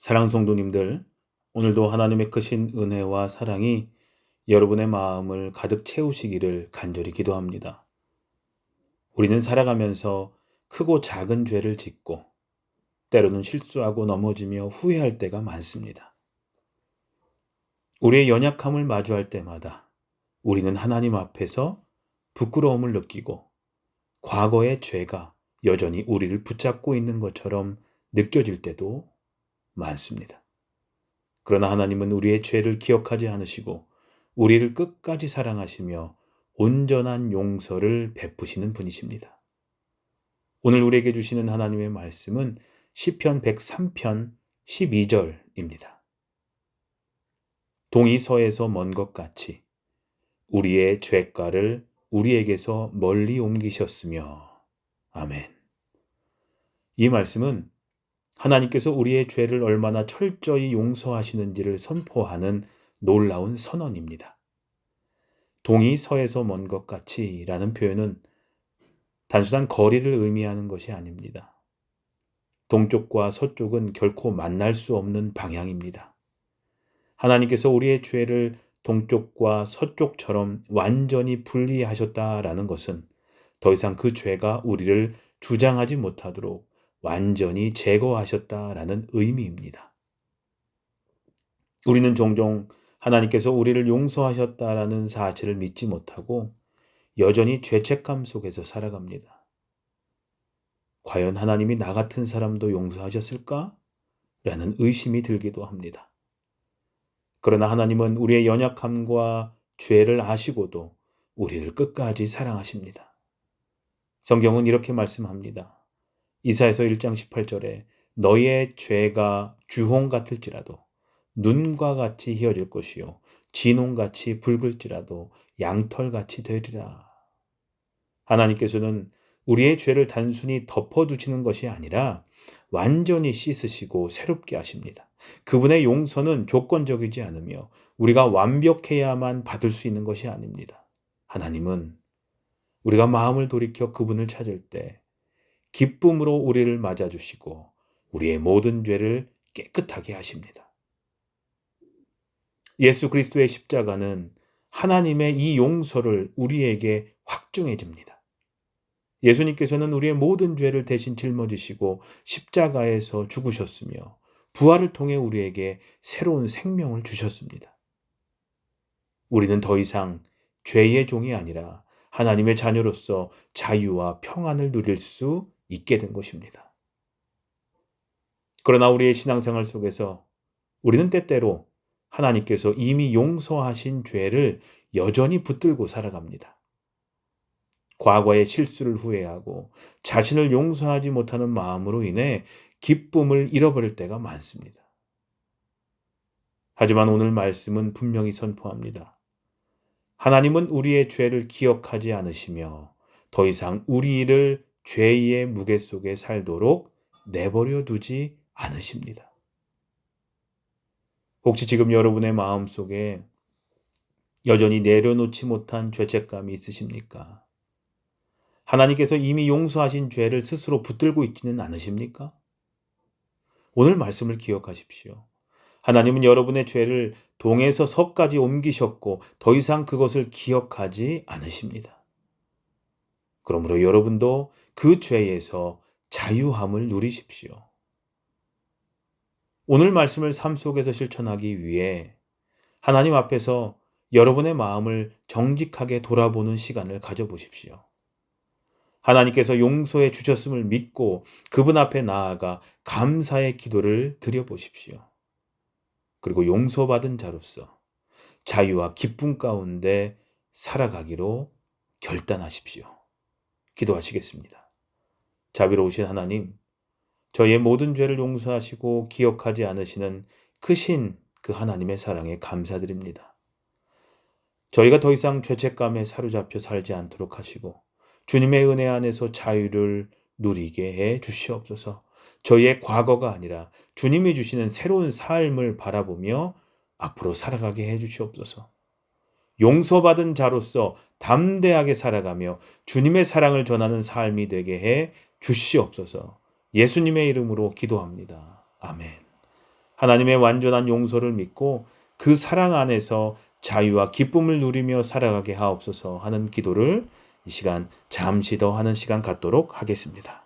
사랑 성도님들, 오늘도 하나님의 크신 은혜와 사랑이 여러분의 마음을 가득 채우시기를 간절히 기도합니다. 우리는 살아가면서 크고 작은 죄를 짓고 때로는 실수하고 넘어지며 후회할 때가 많습니다. 우리의 연약함을 마주할 때마다 우리는 하나님 앞에서 부끄러움을 느끼고 과거의 죄가 여전히 우리를 붙잡고 있는 것처럼 느껴질 때도 많습니다. 그러나 하나님은 우리의 죄를 기억하지 않으시고 우리를 끝까지 사랑하시며 온전한 용서를 베푸시는 분이십니다. 오늘 우리에게 주시는 하나님의 말씀은 시편 103편 12절입니다. 동이 서에서 먼 것 같이 우리의 죄가를 우리에게서 멀리 옮기셨으며. 아멘. 이 말씀은 하나님께서 우리의 죄를 얼마나 철저히 용서하시는지를 선포하는 놀라운 선언입니다. 동이 서에서 먼 것 같이 라는 표현은 단순한 거리를 의미하는 것이 아닙니다. 동쪽과 서쪽은 결코 만날 수 없는 방향입니다. 하나님께서 우리의 죄를 동쪽과 서쪽처럼 완전히 분리하셨다라는 것은 더 이상 그 죄가 우리를 주장하지 못하도록 완전히 제거하셨다라는 의미입니다. 우리는 종종 하나님께서 우리를 용서하셨다라는 사실을 믿지 못하고 여전히 죄책감 속에서 살아갑니다. 과연 하나님이 나 같은 사람도 용서하셨을까? 라는 의심이 들기도 합니다. 그러나 하나님은 우리의 연약함과 죄를 아시고도 우리를 끝까지 사랑하십니다. 성경은 이렇게 말씀합니다. 이사야서 1장 18절에 너희의 죄가 주홍 같을지라도 눈과 같이 희어질 것이요 진홍같이 붉을지라도 양털같이 되리라. 하나님께서는 우리의 죄를 단순히 덮어두시는 것이 아니라 완전히 씻으시고 새롭게 하십니다. 그분의 용서는 조건적이지 않으며 우리가 완벽해야만 받을 수 있는 것이 아닙니다. 하나님은 우리가 마음을 돌이켜 그분을 찾을 때 기쁨으로 우리를 맞아주시고 우리의 모든 죄를 깨끗하게 하십니다. 예수 그리스도의 십자가는 하나님의 이 용서를 우리에게 확증해 줍니다. 예수님께서는 우리의 모든 죄를 대신 짊어지시고 십자가에서 죽으셨으며 부활을 통해 우리에게 새로운 생명을 주셨습니다. 우리는 더 이상 죄의 종이 아니라 하나님의 자녀로서 자유와 평안을 누릴 수 있게 된 것입니다. 그러나 우리의 신앙생활 속에서 우리는 때때로 하나님께서 이미 용서하신 죄를 여전히 붙들고 살아갑니다. 과거의 실수를 후회하고 자신을 용서하지 못하는 마음으로 인해 기쁨을 잃어버릴 때가 많습니다. 하지만 오늘 말씀은 분명히 선포합니다. 하나님은 우리의 죄를 기억하지 않으시며 더 이상 우리를 죄의 무게 속에 살도록 내버려 두지 않으십니다. 혹시 지금 여러분의 마음 속에 여전히 내려놓지 못한 죄책감이 있으십니까? 하나님께서 이미 용서하신 죄를 스스로 붙들고 있지는 않으십니까? 오늘 말씀을 기억하십시오. 하나님은 여러분의 죄를 동에서 서까지 옮기셨고 더 이상 그것을 기억하지 않으십니다. 그러므로 여러분도 그 죄에서 자유함을 누리십시오. 오늘 말씀을 삶 속에서 실천하기 위해 하나님 앞에서 여러분의 마음을 정직하게 돌아보는 시간을 가져보십시오. 하나님께서 용서해 주셨음을 믿고 그분 앞에 나아가 감사의 기도를 드려보십시오. 그리고 용서받은 자로서 자유와 기쁨 가운데 살아가기로 결단하십시오. 기도하시겠습니다. 자비로우신 하나님, 저의 모든 죄를 용서하시고 기억하지 않으시는 크신 그 하나님의 사랑에 감사드립니다. 저희가 더 이상 죄책감에 사로잡혀 살지 않도록 하시고 주님의 은혜 안에서 자유를 누리게 해 주시옵소서. 저희의 과거가 아니라 주님이 주시는 새로운 삶을 바라보며 앞으로 살아가게 해 주시옵소서. 용서받은 자로서 담대하게 살아가며 주님의 사랑을 전하는 삶이 되게 해 주시옵소서. 예수님의 이름으로 기도합니다. 아멘. 하나님의 완전한 용서를 믿고 그 사랑 안에서 자유와 기쁨을 누리며 살아가게 하옵소서 하는 기도를 이 시간 잠시 더 하는 시간 갖도록 하겠습니다.